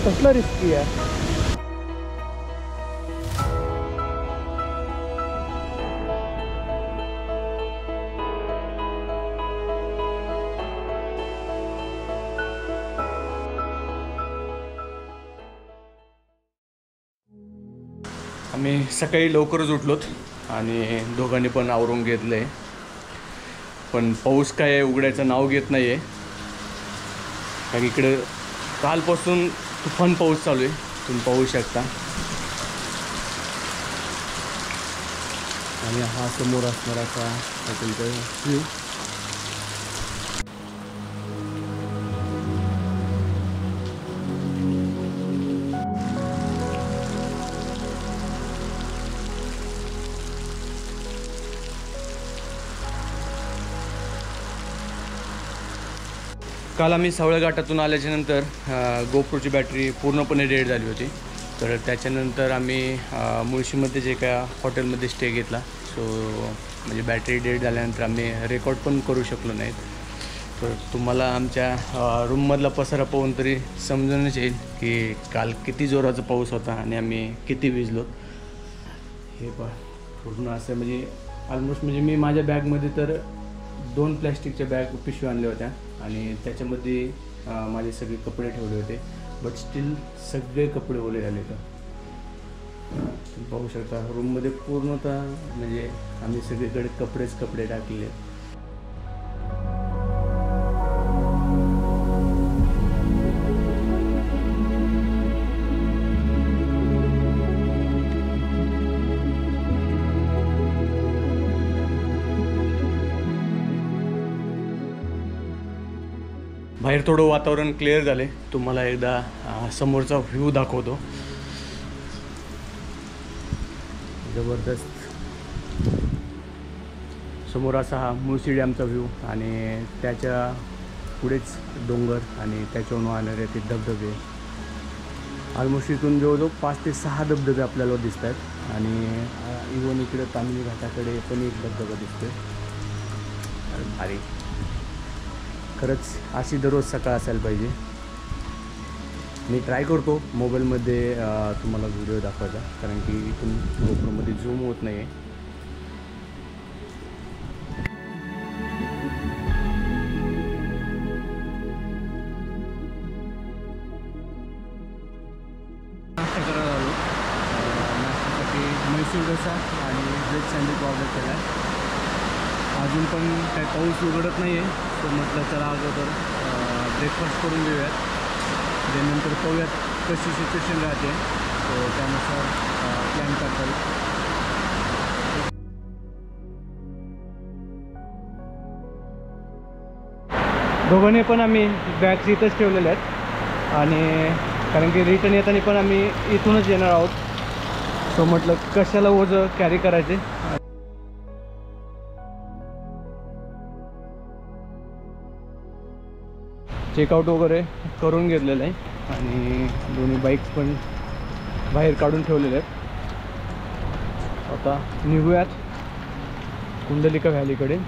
कसलं रिस्की आहे. आम्ही सकाळी लवकरच उठलोत आणि दोघांनी पण आवरून घेतलं आहे, पण पाऊस काय उघडायचं नाव घेत नाही आहे. कारण इकडे कालपासून तुफान पाऊस चालू आहे, तुम्ही पाहू शकता. आणि हा समोर असणारा का हॉटेलचा व्ह्यू. काल आम्ही सावळ्या घाटातून आल्याच्यानंतर गोप्रोची बॅटरी पूर्णपणे डेड झाली होती. तर त्याच्यानंतर आम्ही मुळशीमध्ये जे काय हॉटेलमध्ये स्टे घेतला. सो म्हणजे बॅटरी डेड झाल्यानंतर आम्ही रेकॉर्ड पण करू शकलो नाहीत. तर तुम्हाला आमच्या रूममधला पसारा पाहून तरी समजूनच येईल की काल किती जोराचा पाऊस होता आणि आम्ही किती भिजलो. हे पण पूर्ण असं म्हणजे ऑलमोस्ट म्हणजे मी माझ्या बॅगमध्ये तर 2 प्लॅस्टिकच्या बॅग पिशव्या आणल्या होत्या आणि त्याच्यामध्ये माझे सगळे कपडे ठेवले होते. बट स्टील सगळे कपडे ओले झाले होते. तुम्ही पाहू शकता रूममध्ये पूर्णतः म्हणजे आम्ही सगळीकडे कपडे टाकलेले. बाहेर थोडं वातावरण क्लिअर झाले. तुम्हाला एकदा समोरचा व्ह्यू दाखवतो. जबरदस्त समोर असा हा मुळशी डॅमचा व्ह्यू आणि त्याच्या पुढेच डोंगर आणि त्याच्यावरून वाहणारे ते धबधबे. ऑलमोस्ट इथून जवळजवळ 5 ते 6 धबधबे आपल्याला दिसत आहेत आणि इव्हन इकडे तामिनी घाटाकडे पण एक धबधबा दिसतोय. भारी. खरंच अशी दररोज सकाळ असायला पाहिजे. मी ट्राय करतो मोबाईलमध्ये तुम्हाला व्हिडिओ दाखवायचा, कारण की इथून गोप्रोमध्ये झूम होत नाही आहे. नाश्ता करायला आलो. नाश्त्यासाठी मैसूर डोसा आणि व्हेज सँडविच ऑर्डर केला. अजून पण काही पाऊस उघडत नाही आहे. तो म्हटलं चला अगोदर ब्रेकफास्ट करून घेऊयात, त्यानंतर पाहूयात कशी सिच्युएशन राहते. तो त्यानुसार प्लॅन करता येईल. दोघांनी पण आम्ही बॅग्स इथंच ठेवलेल्या आहेत आणि कारण की रिटर्न येताना पण आम्ही इथूनच येणार आहोत. सो म्हटलं कशाला ओझं कॅरी करायचे. चेकआउट वगैरे करून घेतलेलं आहे आणि दोन्ही बाईक्स पण बाहेर काढून ठेवलेले आहेत. आता निघूयात कुंडलिका व्हॅलीकडे.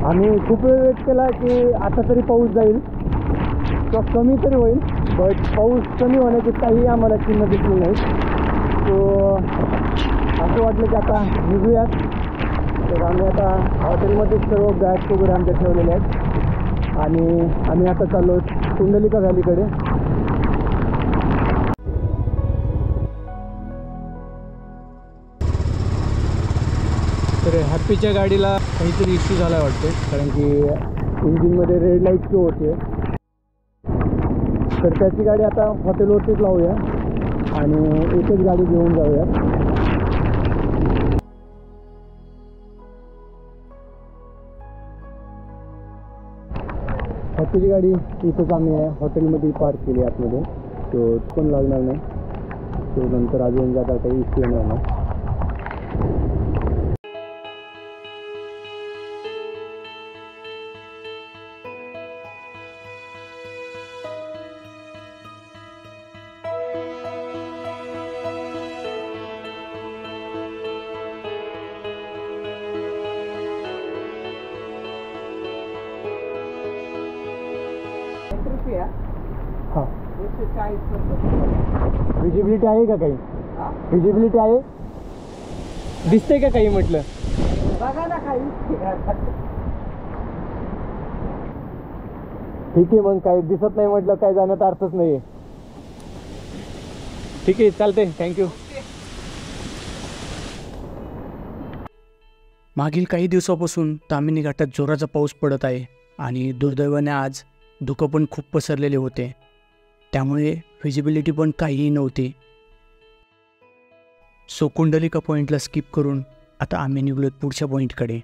आम्ही खूप वेळ वेट केला की आता तरी पाऊस जाईल किंवा कमी तरी होईल, बट पाऊस कमी होण्याचे काही आम्हाला चिन्ह दिसले नाहीत. सो असं वाटलं की आता निघूयात. तर आम्ही आता हॉटेलमध्येच सर्व बॅग्स वगैरे आमच्या ठेवलेले आहेत आणि आम्ही आता चाललो कुंडलिका व्हॅलीकडे. तर हॅपीच्या गाडीला काहीतरी इश्यू झाला वाटते, कारण की इंजिनमध्ये रेड लाईट शो होते. तर त्याची गाडी आता हॉटेलवरतीच लावूया आणि एकच गाडी घेऊन जाऊया. हॅपीची गाडी इथंच आम्ही हॉटेलमध्ये पार्क केली आतमध्ये, तो पण लागणार नाही. तो नंतर अजून जाता काही इश्यू येणार नाही. विजिबिलिटी आहे का काही? विजिबिलिटी आहे, दिसतंय का काही म्हटलं? बघा ना काही. ठीक आहे, मग काय दिसत नाही म्हटलं काय जाण्यात अर्थच नाहीये. ठीक आहे, चालतंय, थँक्यू. मागील काही दिवसापासून ताम्हिणी घाटात जोराचा पाऊस पडत आहे आणि दुर्दैवाने आज धुकं पण खूप पसरलेले होते, त्यामुळे व्हिजिबिलिटी पण काहीही नव्हती. सो कुंडलिका पॉईंटला स्किप करून आता आम्ही निघलो पुढच्या पॉईंटकडे.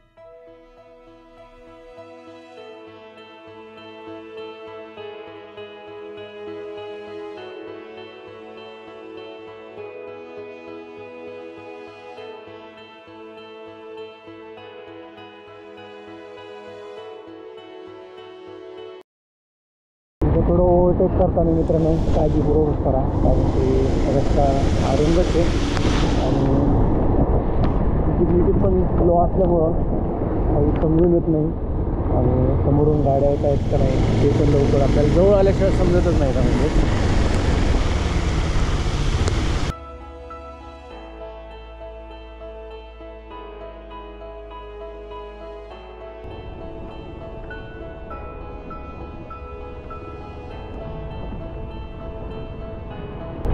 थोडं ओव्हरटेक करताना मित्रांनो काळजीपूर्वक करा, कारण की रस्ता अरुंदच आहे आणि विजिबिलिटी पण लो असल्यामुळं काही समजून येत नाही आणि समोरून गाड्या येत आहेत का नाही ते पण लवकर आपल्याला जवळ आल्याशिवाय समजतच नाही का. म्हणजे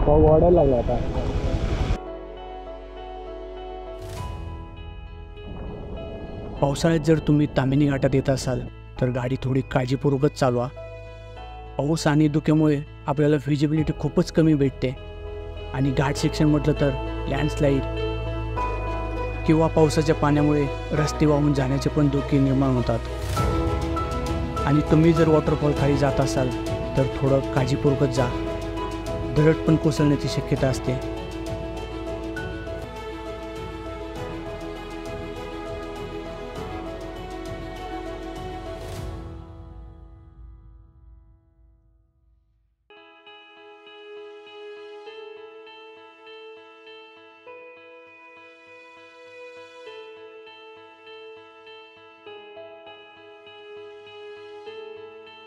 पाऊस वाढायला लागला आता. पावसाळ्यात जर तुम्ही ताम्हिणी घाटात येत असाल तर गाडी थोडी काळजीपूर्वकच चालवा. पाऊस आणि धुक्यामुळे आपल्याला व्हिजिबिलिटी खूपच कमी भेटते आणि घाट सेक्शन म्हटलं तर लँडस्लाईड किंवा पावसाच्या पाण्यामुळे रस्ते वाहून जाण्याचे पण धोके निर्माण होतात. आणि तुम्ही जर वॉटरफॉल खाली जात असाल तर थोडं काळजीपूर्वकच जा, दरड पण कोसळण्याची शक्यता असते.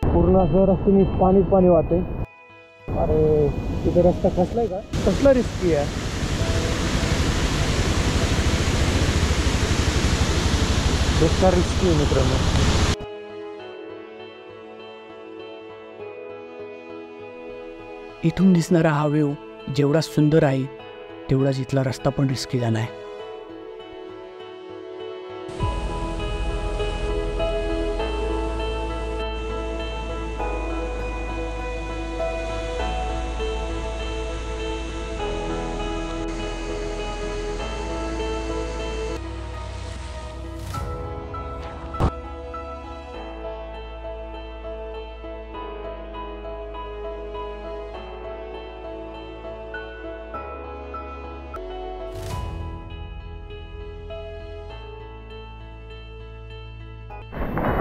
पूर्ण असं रस्त्याने पाणीच पाणी वाहते. अरे तिथे रस्ता कसलाय का, कसला रिस्की आहे. बेकार रिस्की आहे मित्रांनो. इथून दिसणारा हा व्ह्यू जेवढा सुंदर आहे तेवढाच इथला रस्ता पण रिस्की झाला आहे.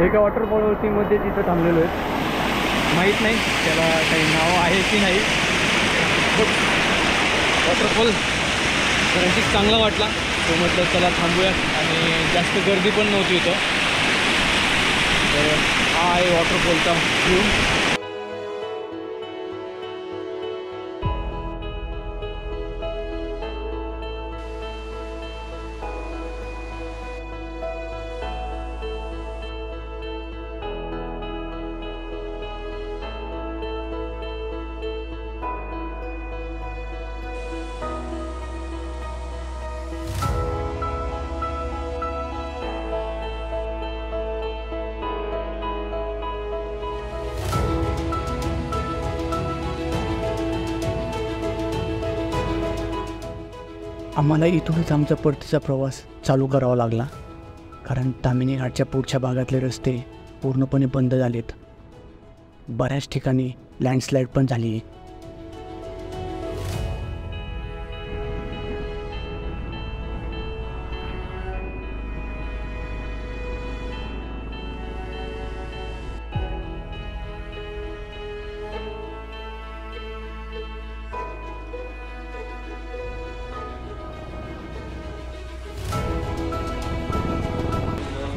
एका वॉटरफॉलवरती मध्ये तिथं थांबलेलो आहे, माहीत नाही त्याला काही नाव आहे की नाही. वॉटरफॉल खरंच चांगला वाटला, तो म्हटलं चला थांबूया आणि जास्त गर्दी पण नव्हती इथं. तर हा आहे वॉटरफॉलचा व्ह्यू. आम्हाला इथूनच आमचा परतीचा प्रवास चालू करावा लागला, कारण ताम्हिणी घाटच्या पुढच्या भागातले रस्ते पूर्णपणे बंद झालेत. बऱ्याच ठिकाणी लँडस्लाईड पण झाली.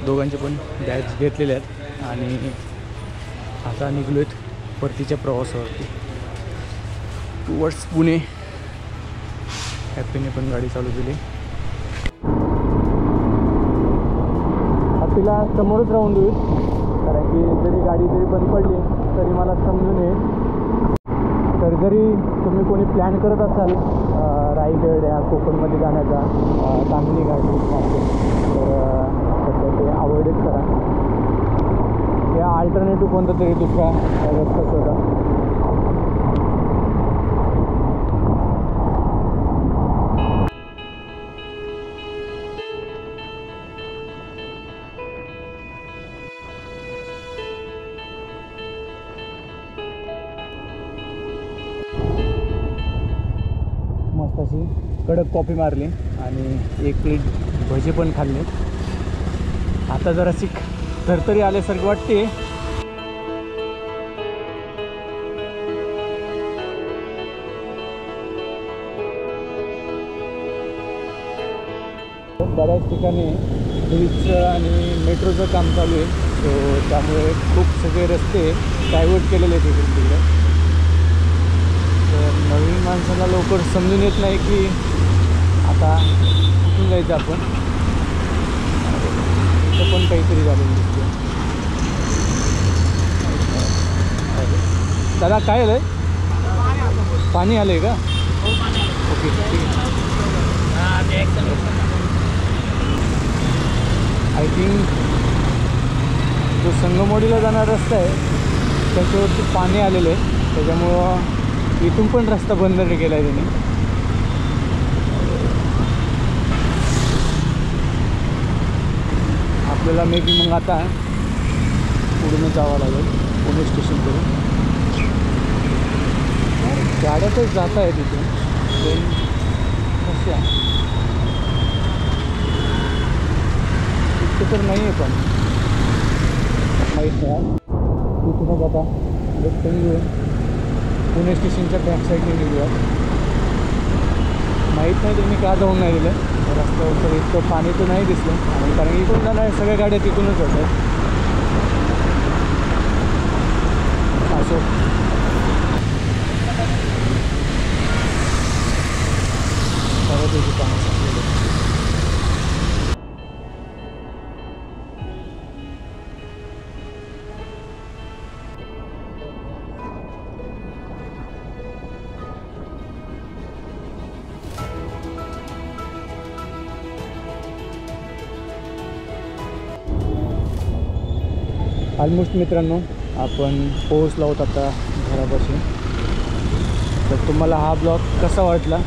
दोघांचे पण बॅग्स घेतलेले आहेत आणि आता निघलो आहेत परतीच्या प्रवासावरती. टुवर्ड्स पुणे. हॅपीने पण गाडी चालू केली. हॅपीला समोरच राहून देऊ, कारण की जरी गाडी बंद पडली तरी मला समजून येईल. तर जरी तुम्ही कोणी प्लॅन करत असाल रायगड या कोकणमध्ये जाण्याचा, चांदणी घाटी तर सध्या ते अवॉइडच करा. या अल्टरनेटिव्ह कोणता तरी दुसरा रस्ता शोधा. मस्त अशी कडक कॉफी मारली आणि एक प्लेट भजे पण खाल्ले. आता जराशी तरतरी आल्यासारखी वाटते. बऱ्याच ठिकाणी ब्रिजचं आणि मेट्रोचं काम चालू आहे. सो त्यामुळे खूप सगळे रस्ते डायव्हर्ट केलेले आहेत इकडे तिकडे. तर नवीन माणसाला लवकर समजून येत नाही की आता कुठून जायचं आपण. इथं पण काहीतरी झालेलं दिसतं. दादा काय आलं आहे? पाणी आलं आहे का? ओके ठीक आहे. आय थिंक जो संगमवाडीला जाणारा रस्ता आहे त्याच्यावरती पाणी आलेलं आहे, त्याच्यामुळं इथून पण रस्ता बंद केला आहे त्यांनी. आपल्याला मे बी मग आता पुढून जावं लागेल पुणे स्टेशनकडून. गाड्यातच जात आहे तिथून ट्रेन कशा इतकं तर नाही आहे पण माहीत नाही. तिथूनच आता लेफ्टन घेऊन पुणे स्टेशनच्या बॅक साईडने निघूया. माहीत नाही त्यांनी का जाऊन नाही दिलं रस्त्यावर. तर इतकं पाणी तर नाही दिसलं आणि कारण इथून जाणार सगळ्या गाड्या तिथूनच होतात. असो परत याची पाणी सांगलेलं. ऑलमोस्ट मित्रांनो आपण पोहोचलो आहोत आता घरापासून. तर तुम्हाला हा ब्लॉग कसा वाटला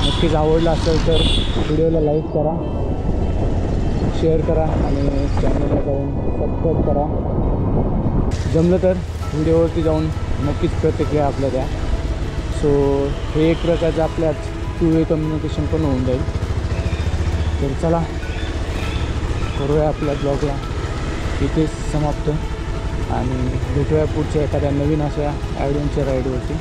नक्कीच आवडला असेल तर व्हिडिओला लाईक करा, शेअर करा आणि चॅनलला जाऊन सबस्क्राईब करा. जमलं तर व्हिडिओवरती जाऊन नक्कीच प्रतिक्रिया आपल्या द्या. सो हे एक प्रकारचं आपल्यात टू वे कम्युनिकेशन पण होऊन जाईल. तर चला करूया आपल्या ब्लॉगला इथेच समाप्त आणि भेटूया पुढच्या एखाद्या नवीन अशा ॲडव्हेंचर राईडवरती.